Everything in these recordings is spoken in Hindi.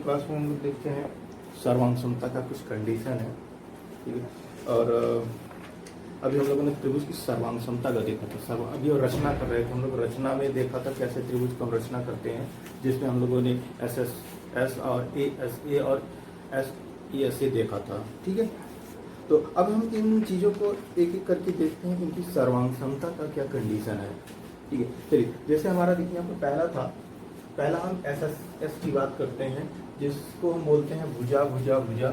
क्लास में हम लोग देखते हैं सर्वांग समता का कुछ कंडीशन है, ठीक है। और अभी हम लोगों ने त्रिभुज की सर्वांग समता का देखा था। अभी और रचना कर रहे थे हम लोग, रचना में देखा था कैसे त्रिभुज को हम रचना करते हैं, जिसमें हम लोगों ने एस और ए और एस ऐसे देखा था, ठीक है। तो अब हम इन चीज़ों को एक एक करके देखते हैं, इनकी सर्वांग समता का क्या कंडीशन है, ठीक है। चलिए, जैसे हमारा देखिए यहाँ पर पहला हम एस की बात करते हैं, जिसको हम बोलते हैं भुजा भुजा भुजा,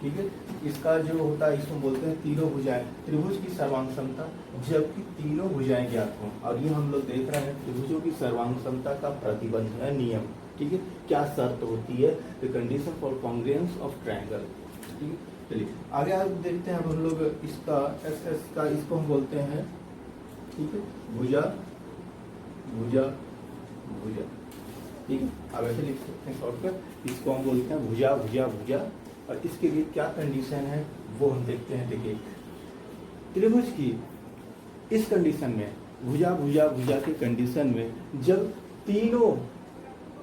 ठीक है। इसका जो होता है इसको बोलते हैं तीनों भुजाएं, त्रिभुज की सर्वांग समता जबकि तीनों भुजाएं ज्ञात हों। और ये हम लोग देख रहे हैं त्रिभुजों की सर्वांग समता का प्रतिबंध है, नियम, ठीक है। क्या शर्त होती है, the condition for congruence of triangle, ठीक है। चलिए आगे आप देखते हैं। अब हम लोग इसका एस का इसको हम बोलते हैं, ठीक है, भुजा भुजा भुजा, ठीक है। अब ऐसे लिख सकते हैं शॉर्टकट, इसको हम बोलते हैं भुजा भुजा भुजा। और इसके लिए क्या कंडीशन है वो हम देखते हैं। देखिए, त्रिभुज की इस कंडीशन में, भुजा भुजा भुजा के कंडीशन में, जब तीनों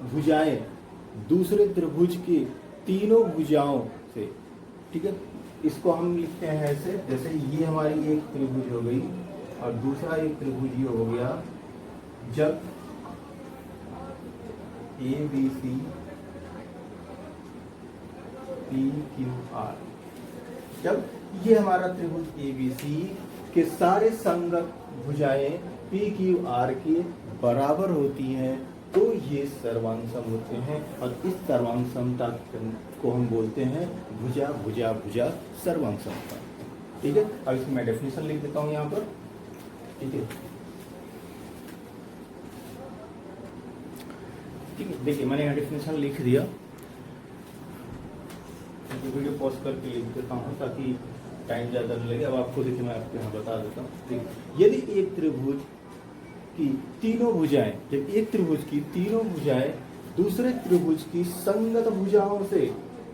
भुजाएं दूसरे त्रिभुज की तीनों भुजाओं से, ठीक है, इसको हम लिखते हैं ऐसे, जैसे ये हमारी एक त्रिभुज हो गई और दूसरा एक त्रिभुज ये हो गया। जब A B C P Q R, जब ये हमारा त्रिभुज ए बी सी के सारे संगत भुजाएं पी क्यू आर के बराबर होती हैं, तो ये सर्वांग होते हैं। और इस सर्वांग समता को हम बोलते हैं भुजा भुजा भुजा सर्वांग समता, ठीक है। अब इसकी मैं डेफिनेशन लिख देता हूं यहाँ पर, ठीक है, ठीक है। देखिए मैंने यहाँ डेफिनेशन लिख दिया, वीडियो पॉज करके लिख देता हूँ ताकि टाइम ज़्यादा नहीं लगे। अब आपको देखिए मैं आपको यहाँ बता देता हूँ, ठीक है। यदि एक त्रिभुज की तीनों भुजाएं, जब एक त्रिभुज की तीनों भुजाएं दूसरे त्रिभुज की संगत भुजाओं से,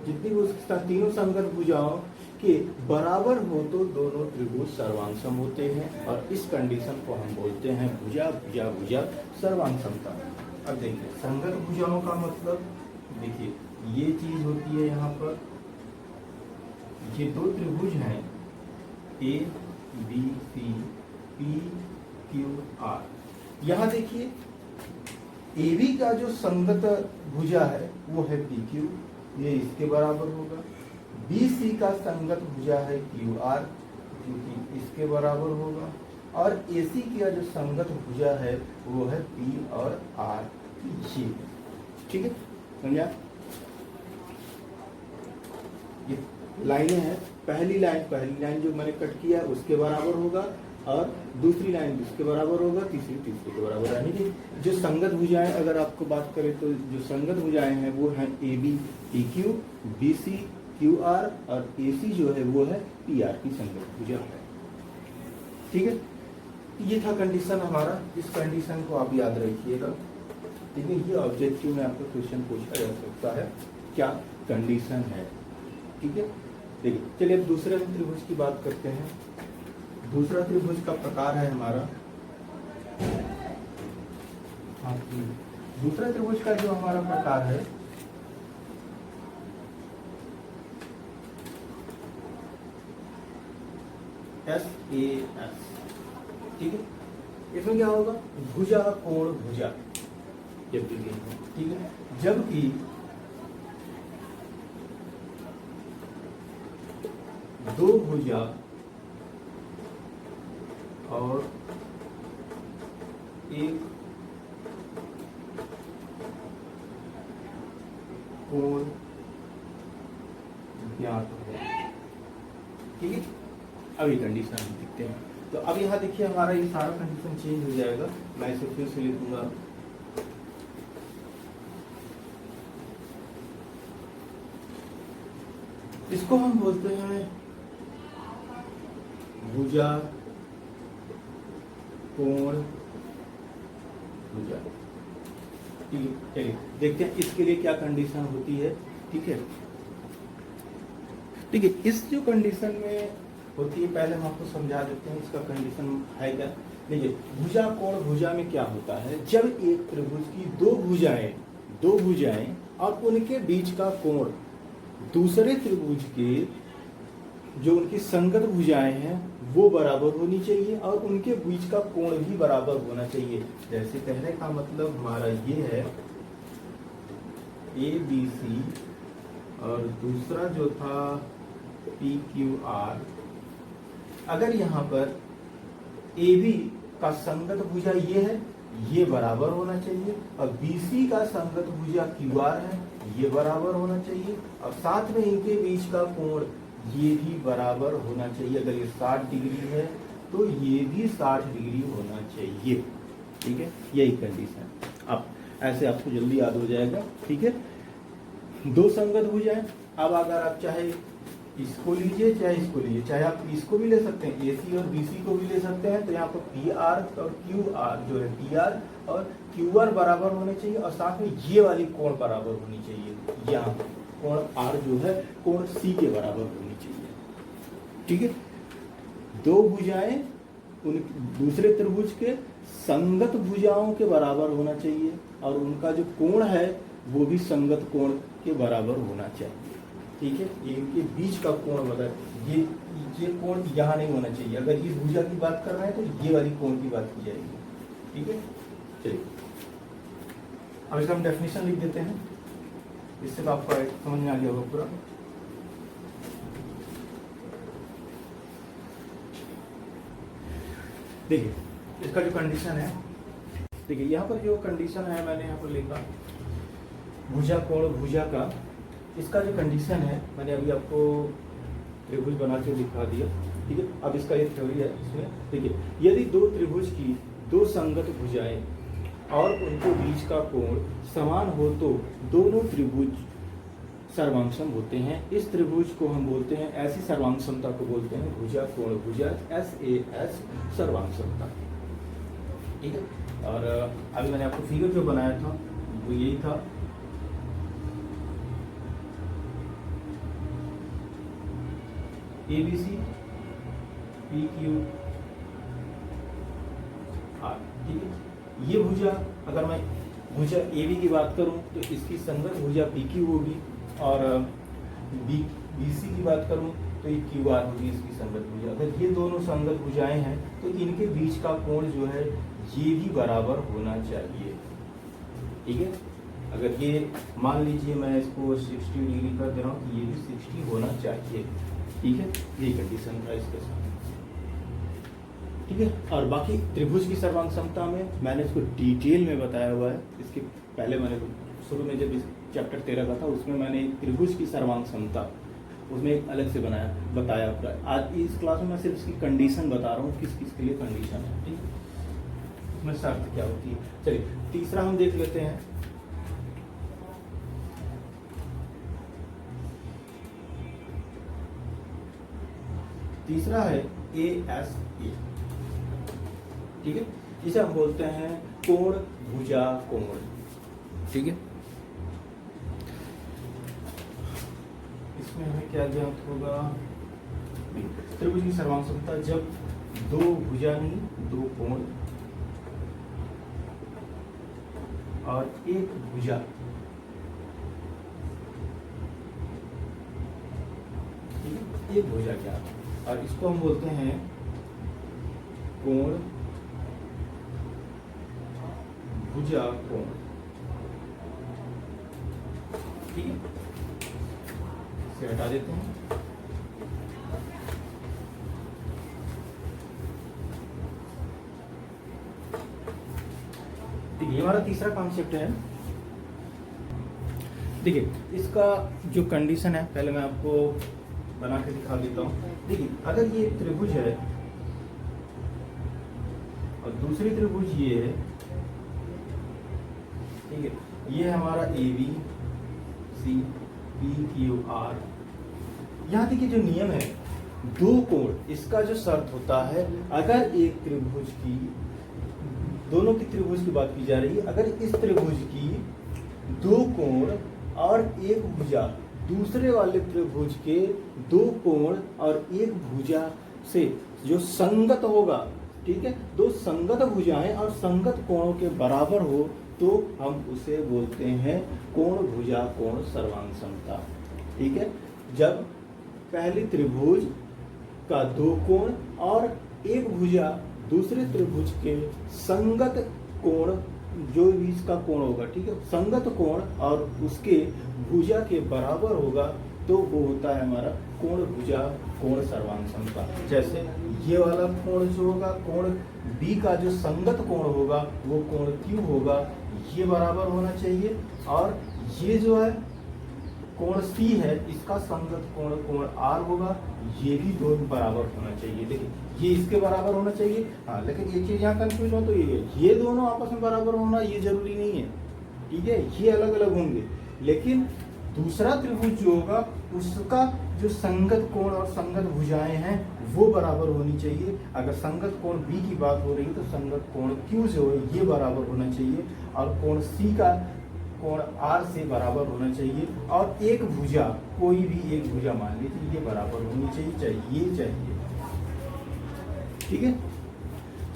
जितनी उसका तीनों संगत भुजाओं के बराबर हो, तो दोनों त्रिभुज सर्वांग सम होते हैं। और इस कंडीशन को हम बोलते हैं भुजा भुजा भुजा सर्वांग समता। अब देखिए संगत भुजाओं का मतलब, देखिए ये चीज होती है यहाँ पर, ये दो त्रिभुज हैं A B C P Q R. यहाँ देखिए ए बी का जो संगत भुजा है वो है पी क्यू, ये इसके बराबर होगा। बी सी का संगत भुजा है क्यू आर, जो कि इसके बराबर होगा। और ए सी का जो संगत भुजा है वो है पी और आर, ये, ठीक है, समझा। ये लाइनें हैं, पहली लाइन जो मैंने कट किया उसके बराबर होगा, और दूसरी लाइन उसके बराबर होगा, तीसरी के बराबर। यानी कि जो संगत भुजाएं, अगर आपको बात करें तो जो संगत भुजाएं हैं वो हैं A B P Q, B C Q R, और ए सी जो है वो है पी आर की संगत भुजा है, ठीक है। ये था कंडीशन हमारा, इस कंडीशन को आप याद रखिएगा, ठीक है। ये ऑब्जेक्टिव में आपको क्वेश्चन पूछा जा सकता है, क्या कंडीशन है, ठीक है। देखिए चलिए अब दूसरे त्रिभुज की बात करते हैं। दूसरा त्रिभुज का प्रकार है हमारा, दूसरा त्रिभुज का जो हमारा प्रकार है एस ए एस, ठीक है। इसमें क्या होगा, भुजा कोण भुजा, ठीक है। जबकि दो भुजा और एक कोण ज्ञात हो, ठीक है। अभी कंडीशन हम देखते हैं। तो अब यहाँ देखिए हमारा ये सारा कंडीशन चेंज हो जाएगा। मैं इसे फिर से लिखूंगा, इसको हम बोलते हैं भुजा कोण भुजा, ठीक है। चलिए देखते हैं इसके लिए क्या कंडीशन होती है, ठीक है, ठीक है। इस जो कंडीशन में होती है, पहले हम आपको समझा देते हैं इसका कंडीशन है क्या। देखिए भुजा कोण भुजा में क्या होता है, जब एक त्रिभुज की दो भुजाएं और उनके बीच का कोण दूसरे त्रिभुज के जो उनकी संगत भुजाएं हैं वो बराबर होनी चाहिए और उनके बीच का कोण भी बराबर होना चाहिए। जैसे कहने का मतलब हमारा ये है ए बी सी और दूसरा जो था पी क्यू आर, अगर यहाँ पर ए बी का संगत भुजा ये है, ये बराबर होना चाहिए, और बी सी का संगत भुजा क्यू आर है, ये बराबर होना चाहिए, और साथ में इनके बीच का कोण ये भी बराबर होना चाहिए। अगर ये 60 डिग्री है तो ये भी 60 डिग्री होना चाहिए। ठीक है, यही कंडीशन। अब ऐसे आपको जल्दी याद हो जाएगा। ठीक है, दो संगत भुजाएं। अब अगर आप चाहे इसको लीजिए चाहे इसको लीजिए, चाहे आप इसको भी ले सकते हैं, ए सी और बी सी को भी ले सकते हैं। तो यहाँ पर पी आर और क्यू आर जो है, पी आर और क्यू आर बराबर होने चाहिए और साथ में ये वाली कोण बराबर होनी चाहिए। यहाँ कोण आर जो है कोण सी के बराबर होनी चाहिए। ठीक है, दो भुजाएं उन दूसरे त्रिभुज के संगत भुजाओं के बराबर होना चाहिए और उनका जो कोण है वो भी संगत कोण के बराबर होना चाहिए। ठीक है, ये इनके बीच का कोण बदल ये कोण यहाँ नहीं होना चाहिए। अगर इस भुजा की बात कर रहे हैं तो ये वाली कोण की बात की जाएगी। ठीक है, चलिए अब इसका हम डेफिनेशन लिख देते हैं, इससे तो आपको समझ में आ गया होगा पूरा। देखिए इसका जो कंडीशन है, देखिए यहाँ पर जो कंडीशन है मैंने यहाँ पर लिखा भुजा कोण भुजा का, इसका जो कंडीशन है मैंने अभी आपको त्रिभुज बना के दिखा दिया। ठीक है, अब इसका ये थ्योरी है इसमें। देखिए, यदि दो त्रिभुज की दो संगत भुजाएं और उनके बीच का कोण समान हो तो दोनों त्रिभुज सर्वांगसम होते हैं। इस त्रिभुज को हम बोलते हैं, ऐसी सर्वांगसमता को बोलते हैं भुजा कोण भुजा, SAS सर्वांगसमता। ठीक है, और अभी मैंने आपको फिगर जो बनाया था वो यही था। ABC PQ R। ठीक है, ये भुजा, अगर मैं भुजा AB की बात करूं तो इसकी संगत भुजा PQ होगी और BC की बात करूं तो ये QR होगी इसकी संगत भुजा। अगर ये दोनों संगत भुजाएं हैं तो इनके बीच का कोण जो है ये भी बराबर होना चाहिए। ठीक है, अगर ये मान लीजिए मैं इसको 60 डिग्री कर दे रहा हूँ तो ये भी 60 होना चाहिए। ठीक है, यही कंडीशन है इसके साथ। ठीक है, और बाकी त्रिभुज की सर्वांगसमता में मैंने इसको डिटेल में बताया हुआ है। इसके पहले मैंने शुरू में जब इस चैप्टर 13 का था उसमें मैंने त्रिभुज की सर्वांगसमता उसमें एक अलग से बताया पूरा। आज इस क्लास में मैं सिर्फ इसकी कंडीशन बता रहा हूँ, किस किस के लिए कंडीशन है। ठीक है, इसमें शर्त क्या होती है। चलिए तीसरा हम देख लेते हैं। तीसरा है ASA। ठीक है, इसे हम बोलते हैं कोण भुजा कोण। ठीक है, इसमें हमें क्या ज्ञात होगा, त्रिभुज की सर्वांगसमता जब दो भुजा नहीं दो कोण और एक भुजा एक भुजा क्या है, और इसको हम बोलते हैं कोण भुजा कोण। ठीक है, इसे हटा देते हैं। देखिए हमारा तीसरा कॉन्सेप्ट है। देखिए इसका जो कंडीशन है पहले मैं आपको बना के दिखा देता हूँ। देखिए अगर ये त्रिभुज है और दूसरी त्रिभुज ये है, ठीक है, ये हमारा ABC PQR। यहाँ देखिए जो नियम है दो कोण, इसका जो शर्त होता है अगर एक त्रिभुज की, दोनों की त्रिभुज की बात की जा रही है, अगर इस त्रिभुज की दो कोण और एक भुजा दूसरे वाले त्रिभुज के दो कोण और एक भुजा से जो संगत होगा, ठीक है, दो संगत भुजाएं और संगत कोणों के बराबर हो तो हम उसे बोलते हैं कोण भुजा कोण सर्वांग समता। ठीक है, जब पहले त्रिभुज का दो कोण और एक भुजा दूसरे त्रिभुज के संगत कोण, जो भी इसका कोण होगा, ठीक है, संगत कोण और उसके भुजा के बराबर होगा, तो वो होता है हमारा कोण भुजा कोण सर्वांग समता। जैसे ये वाला कोण जो होगा, कोण बी का जो संगत कोण होगा वो कोण क्यू होगा, ये बराबर होना चाहिए। और ये जो है कोण सी है, इसका संगत कोण कोण आर होगा, ये भी दोनों बराबर होना चाहिए। देखिए ये इसके बराबर होना चाहिए, हाँ, लेकिन एक चीज यहाँ कंफ्यूज हो तो ये दोनों आपस में बराबर होना ये जरूरी नहीं है। ठीक है, ये अलग अलग होंगे, लेकिन दूसरा त्रिभुज जो होगा उसका जो संगत कोण और संगत भुजाएं हैं वो बराबर होनी चाहिए। अगर संगत कोण बी की बात हो रही है तो संगत कोण क्यू जो है ये बराबर होना चाहिए, और कोण सी का कोण आर से बराबर होना चाहिए। और एक भुजा, कोई भी एक भुजा मान लीजिए, ये बराबर होनी चाहिए। ठीक है,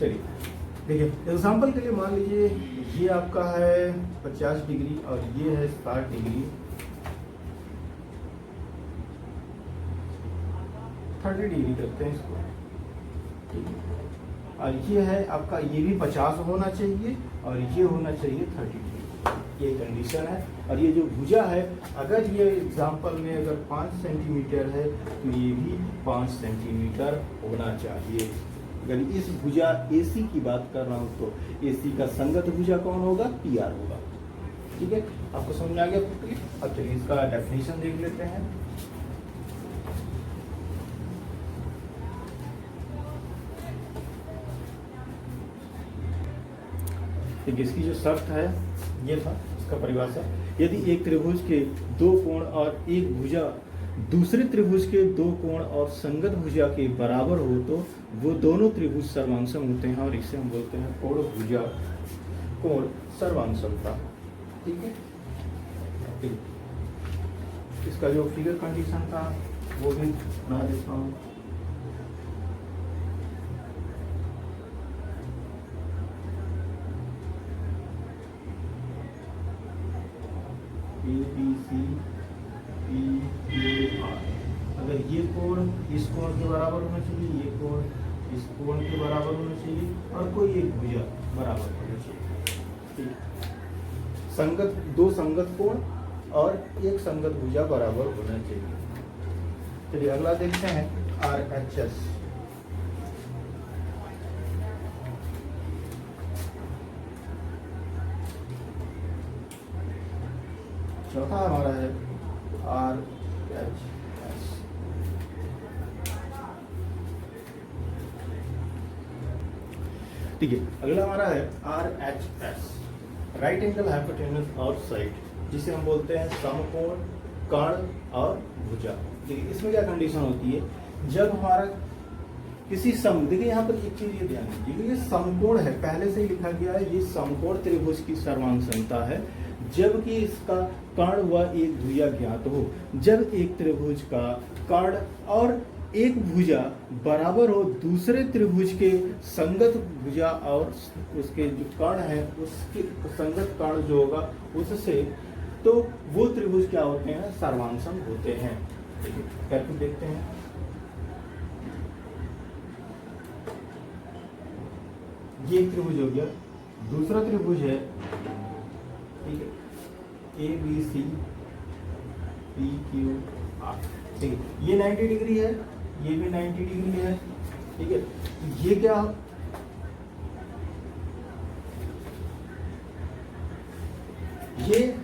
चलिए देखिए एग्जांपल के लिए मान लीजिए ये आपका है 50 डिग्री और ये है 60 डिग्री, 30 डिग्री करते हैं इसको। ठीक है, और ये है आपका, ये भी 50 होना चाहिए और ये होना चाहिए 30 डिग्री, ये कंडीशन है। और ये जो भुजा है, अगर ये एग्जांपल में अगर 5 सेंटीमीटर है तो ये भी 5 सेंटीमीटर होना चाहिए। अगर इस भुजा AC की बात कर रहा हूं तो AC का संगत भुजा कौन होगा, PR होगा। ठीक है, आपको समझ में आ गया? अब चलिए इसका डेफिनेशन देख लेते हैं। ठीक, इसकी जो शर्त है ये था, इसका परिभाषा, यदि एक त्रिभुज के दो कोण और एक भुजा दूसरे त्रिभुज के दो कोण और संगत भुजा के बराबर हो तो वो दोनों त्रिभुज सर्वांगसम होते हैं, और इसे हम बोलते हैं कोण भुजा कोण सर्वांग समता। ठीक है, इसका जो फिगर कंडीशन था वो भी बना देता हूँ। ABC PQR, अगर ये कोण इस कोण के बराबर होना चाहिए, ये कोण इस कोण के बराबर होना चाहिए, और कोई एक भुजा बराबर होना चाहिए। ठीक, संगत दो संगत कोण और एक संगत भुजा बराबर होना चाहिए। चलिए अगला देखते हैं RHS। चौथा हमारा है RHS। ठीक है, अगला हमारा है RHS, राइट एंगल हाइपोटेन्यूज और साइड, जिसे हम बोलते हैं समकोण, कर्ण और भुजा। देखिए इसमें क्या कंडीशन होती है, जब हमारा किसी देखिए यहाँ पर एक चीज ये ध्यान दीजिए, ये समकोण है, पहले से ही लिखा गया है, ये समकोण त्रिभुज की सर्वांग समता है, जबकि इसका कर्ण व एक भुजा ज्ञात हो। जब एक त्रिभुज का कर्ण और एक भुजा बराबर हो दूसरे त्रिभुज के संगत भुजा और उसके जो कर्ण है उसके संगत कर्ण जो होगा उससे, तो वो त्रिभुज क्या होते हैं, सर्वांगसम होते हैं। करके देखते हैं। ये एक त्रिभुज हो गया, दूसरा त्रिभुज है, ठीक है, ABC PQR। ठीक है, ये 90 डिग्री है, ये भी 90 डिग्री है। ठीक है, ये क्या, ये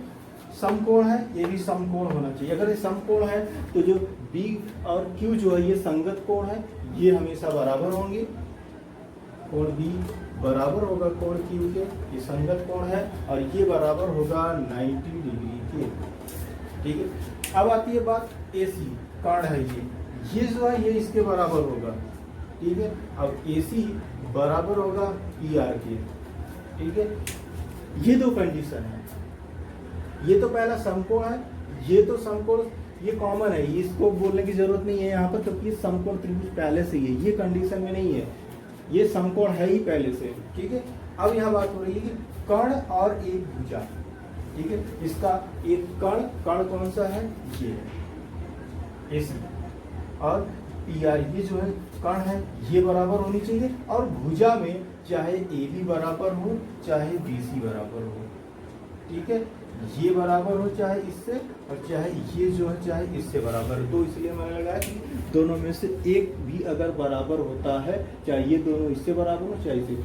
समकोण है, ये भी समकोण होना चाहिए। अगर ये समकोण है तो जो B और Q जो है ये संगत कोण है, ये हमेशा बराबर होंगे। कोण B बराबर होगा कोण Q के, ये संगत कोण है, और ये बराबर होगा 90 डिग्री के। ठीक है, अब आती है बात AC, कर्ण है ये जो है ये इसके बराबर होगा। ठीक है, अब AC बराबर होगा PR के। ठीक है, ये दो कंडीशन है, ये तो पहला समकोण है, ये तो समकोण, ये कॉमन है, इसको बोलने की जरूरत नहीं है यहाँ पर, क्योंकि ये समकोण त्रिभुज पहले से ही है, ये कंडीशन में नहीं है, ये समकोण है ही पहले से। ठीक है, अब यहाँ बात हो रही है कि कर्ण और एक भुजा, ठीक है, इसका एक कर्ण कौन सा है, ये है AC, और PR ये जो है कर्ण है, ये बराबर होनी चाहिए, और भुजा में चाहे AB बराबर हो चाहे BC बराबर हो, ठीक है, ये बराबर हो चाहे इससे, और चाहे ये जो है चाहे इससे बराबर हो। तो इसलिए मैंने लगाया कि दोनों में से एक भी अगर बराबर होता है, चाहे ये दोनों इससे बराबर हो चाहे इसे,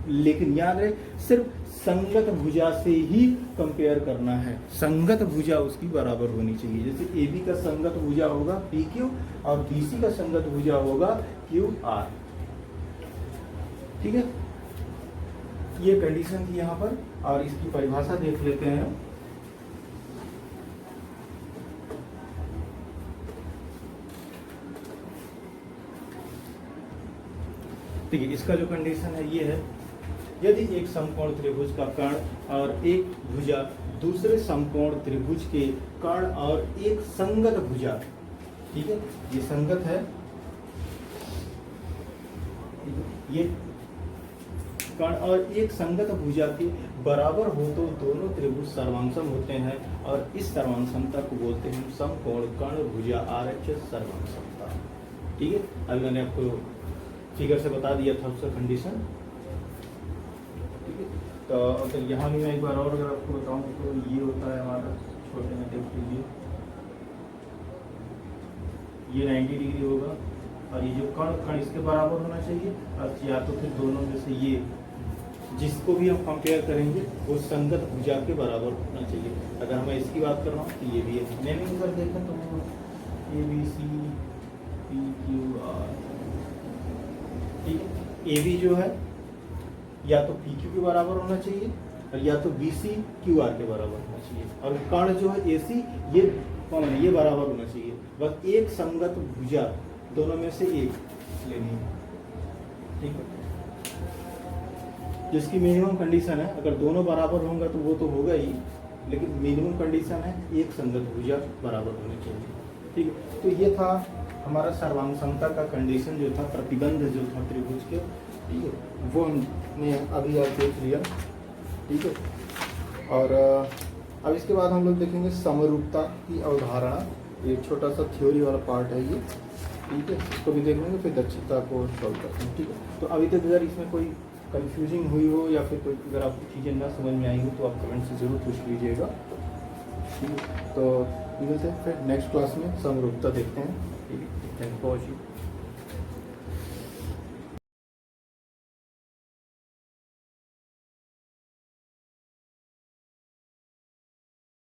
लेकिन याद रहे सिर्फ संगत भुजा से ही कंपेयर करना है, संगत भुजा उसकी बराबर होनी चाहिए। जैसे AB का संगत भुजा होगा PQ और BC का संगत भुजा होगा QR, ठीक है। ये कंडीशन थी यहाँ पर, और इसकी परिभाषा देख लेते हैं। देखिए इसका जो कंडीशन है ये है, यदि एक समकोण त्रिभुज का कर्ण और एक भुजा दूसरे समकोण त्रिभुज के कर्ण और एक संगत भुजा, ठीक है, ये संगत है, ये कर्ण और एक संगत भुजा के बराबर हो तो दोनों त्रिभुज सर्वांगसम होते हैं, और इस सर्वांगसमता को बोलते हैं समकोण कर्ण भुजा RHS सर्वांगसमता, ठीक है। अभी मैंने आपको फिगर से बता दिया था उसका कंडीशन, ठीक है। तो अगर यहाँ भी मैं एक बार और अगर आपको बताऊँ तो ये होता है हमारा, छोटे में देख लीजिए, ये 90 डिग्री होगा, और ये जो कर्ण इसके बराबर होना चाहिए, और या तो फिर दोनों में से ये जिसको भी हम कंपेयर करेंगे वो संगत भुजा के बराबर होना चाहिए। अगर मैं इसकी बात कर रहा हूँ तो ये भी है, मैंने अगर देखा तो ABC PQR, ठीक है, AB जो है या तो PQ के बराबर होना चाहिए, और या तो BC QR के बराबर होना चाहिए, और कर्ण जो है AC ये कौन है, ये बराबर होना चाहिए। बस एक संगत भुजा दोनों में से एक लेनी है, ठीक है, जिसकी मिनिमम कंडीशन है, अगर दोनों बराबर होंगे तो वो तो होगा ही, लेकिन मिनिमम कंडीशन है एक संगत भुजा बराबर होनी चाहिए, ठीक है। तो ये था हमारा सर्वांगसमता का कंडीशन जो था, प्रतिबंध जो था त्रिभुज के, ठीक है, वो हमने अभी आप देख लिया, ठीक है। और अब इसके बाद हम लोग देखेंगे समरूपता की अवधारणा, ये छोटा सा थ्योरी वाला पार्ट है ये, ठीक है, इसको भी देख लेंगे, फिर दक्षता को सॉल्व करते हैं, ठीक है। तो अभी तक अगर इसमें कोई कंफ्यूजिंग हुई हो या फिर कोई अगर आपको चीज़ें ना समझ में आई हो तो आप कमेंट से ज़रूर पूछ लीजिएगा, ठीक है। तो मिलते हैं फिर नेक्स्ट क्लास में, समरूपता देखते हैं, ठीक है। Thank you for watching.